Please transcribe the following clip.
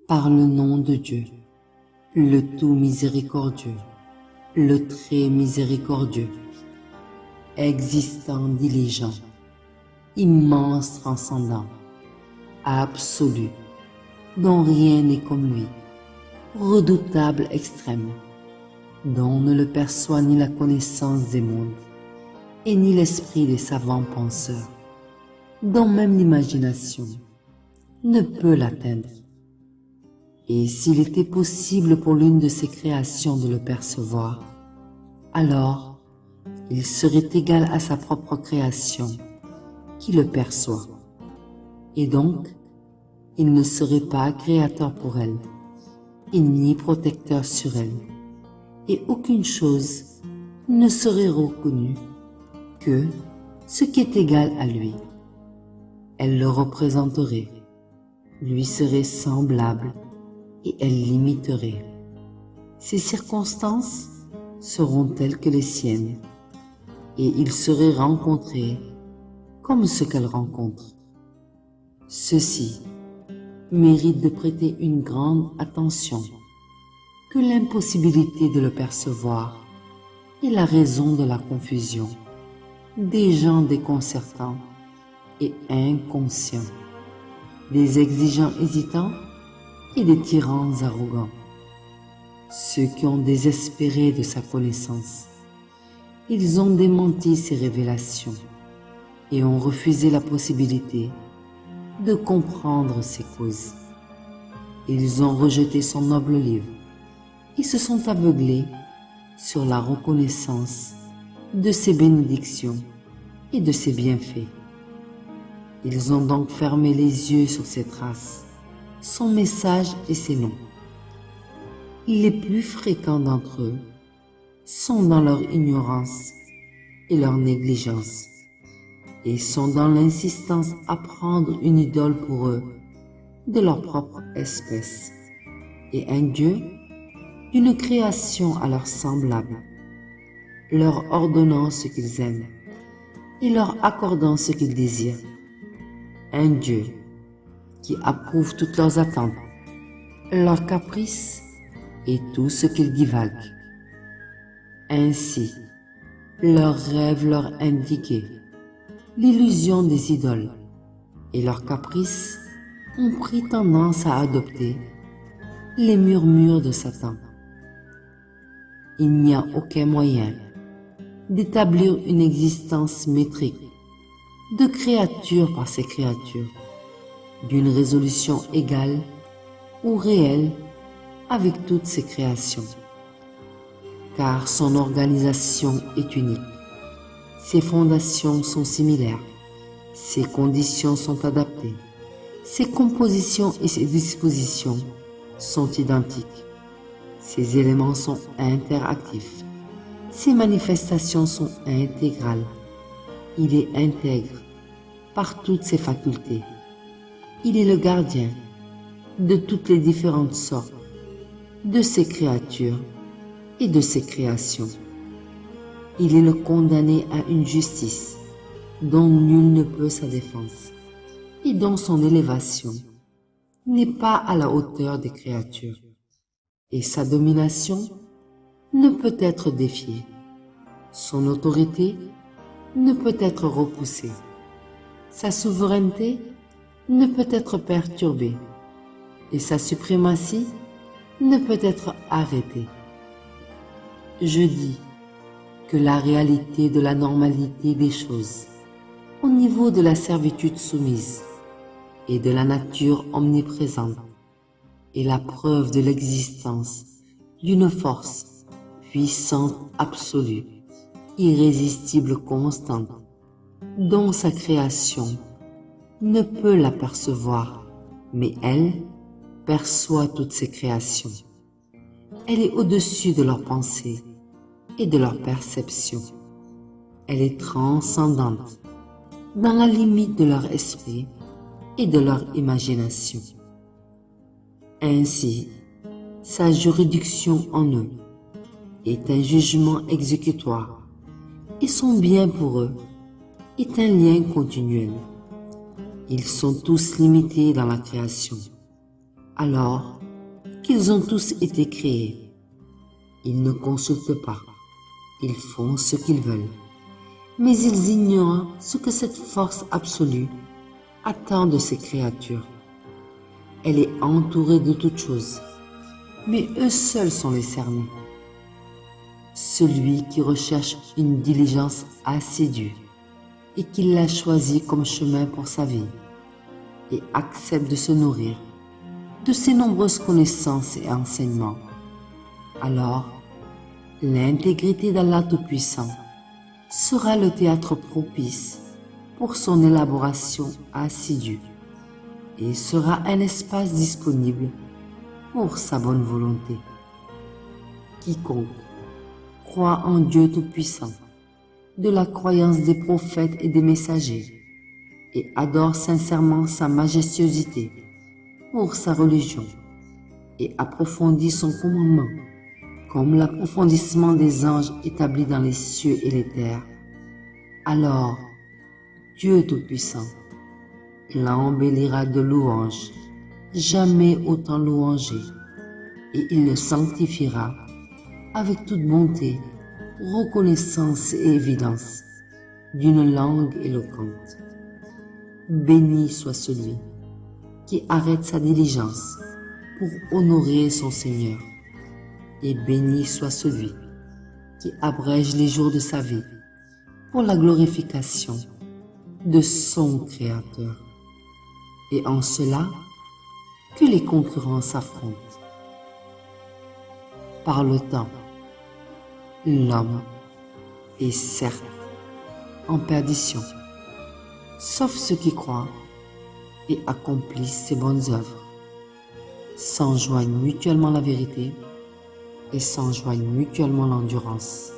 par le nom de Dieu, le tout miséricordieux, le très miséricordieux, existant, diligent, immense, transcendant, absolu, dont rien n'est comme lui, redoutable extrême, dont ne le perçoit ni la connaissance des mondes, et ni l'esprit des savants penseurs, dont même l'imagination ne peut l'atteindre. Et s'il était possible pour l'une de ses créations de le percevoir, alors il serait égal à sa propre création qui le perçoit. Et donc, il ne serait pas créateur pour elle, et ni protecteur sur elle, et aucune chose ne serait reconnue que ce qui est égal à lui. Elle le représenterait, lui serait semblable, et elle l'imiterait. Ses circonstances seront telles que les siennes, et il serait rencontré comme ce qu'elle rencontre. Ceci mérite de prêter une grande attention, que l'impossibilité de le percevoir est la raison de la confusion des gens déconcertants et inconscients, des exigeants hésitants et des tyrans arrogants, ceux qui ont désespéré de sa connaissance. Ils ont démenti ses révélations et ont refusé la possibilité de comprendre ses causes. Ils ont rejeté son noble livre et se sont aveuglés sur la reconnaissance de ses bénédictions et de ses bienfaits. Ils ont donc fermé les yeux sur ses traces, son message et ses noms. Les plus fréquents d'entre eux sont dans leur ignorance et leur négligence, et sont dans l'insistance à prendre une idole pour eux de leur propre espèce, et un Dieu d'une création à leur semblable, leur ordonnant ce qu'ils aiment et leur accordant ce qu'ils désirent. Un Dieu qui approuve toutes leurs attentes, leurs caprices et tout ce qu'ils divaguent. Ainsi, leurs rêves leur indiquaient l'illusion des idoles, et leurs caprices ont pris tendance à adopter les murmures de Satan. Il n'y a aucun moyen d'établir une existence métrique de créature par ces créatures, d'une résolution égale ou réelle avec toutes ses créations, car son organisation est unique, ses fondations sont similaires, ses conditions sont adaptées, ses compositions et ses dispositions sont identiques, ses éléments sont interactifs, ses manifestations sont intégrales. Il est intègre par toutes ses facultés. Il est le gardien de toutes les différentes sortes de ses créatures et de ses créations. Il est le condamné à une justice dont nul ne peut sa défense et dont son élévation n'est pas à la hauteur des créatures. Et sa domination ne peut être défiée. Son autorité ne peut être repoussée. Sa souveraineté ne peut être perturbée. Et sa suprématie ne peut être arrêtée. Je dis que la réalité de la normalité des choses, au niveau de la servitude soumise et de la nature omniprésente, est la preuve de l'existence d'une force puissante absolue, irrésistible constante, dont sa création ne peut l'apercevoir, mais elle perçoit toutes ses créations. Elle est au-dessus de leurs pensées et de leurs perceptions. Elle est transcendante, dans la limite de leur esprit et de leur imagination. Ainsi, sa juridiction en eux est un jugement exécutoire, et son bien pour eux est un lien continuel. Ils sont tous limités dans la création. Alors, qu'ils ont tous été créés. Ils ne consultent pas, ils font ce qu'ils veulent, mais ils ignorent ce que cette force absolue attend de ces créatures. Elle est entourée de toutes choses, mais eux seuls sont les cernés. Celui qui recherche une diligence assidue et qui l'a choisi comme chemin pour sa vie et accepte de se nourrir de ses nombreuses connaissances et enseignements, alors l'intégrité d'Allah Tout-Puissant sera le théâtre propice pour son élaboration assidue et sera un espace disponible pour sa bonne volonté. Quiconque croit en Dieu Tout-Puissant, de la croyance des prophètes et des messagers, et adore sincèrement sa majestuosité pour sa religion, et approfondit son commandement, comme l'approfondissement des anges établis dans les cieux et les terres, alors Dieu Tout-Puissant l'embellira de louanges, jamais autant louangé, et il le sanctifiera avec toute bonté, reconnaissance et évidence d'une langue éloquente. Béni soit celui qui arrête sa diligence pour honorer son Seigneur, et béni soit celui qui abrège les jours de sa vie pour la glorification de son Créateur. Et en cela, que les concurrents s'affrontent. Par le temps, l'homme est certes en perdition, sauf ceux qui croient et accomplissent ses bonnes œuvres, s'enjoignent mutuellement la vérité et s'enjoignent mutuellement l'endurance.